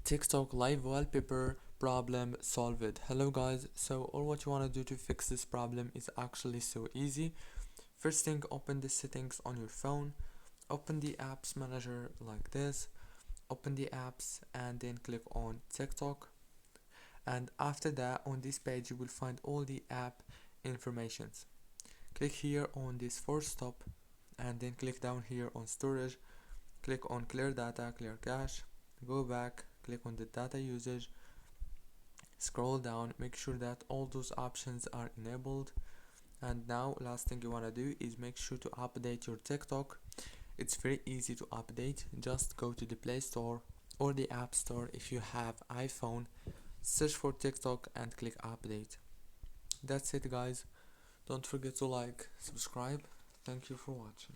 TikTok live wallpaper problem solved. Hello guys, so all what you want to do to fix this problem is actually so easy. First thing, open the settings on your phone, open the apps manager like this, open the apps and then click on TikTok, and after that on this page you will find all the app informations. Click here on this force stop and then click down here on storage, click on clear data, clear cache, go back, click on the data usage, scroll down, make sure that all those options are enabled. And now last thing you want to do is make sure to update your TikTok. It's very easy to update. Just go to the Play Store or the App Store if you have iPhone, search for TikTok and click update. That's it guys. Don't forget to like, subscribe. Thank you for watching.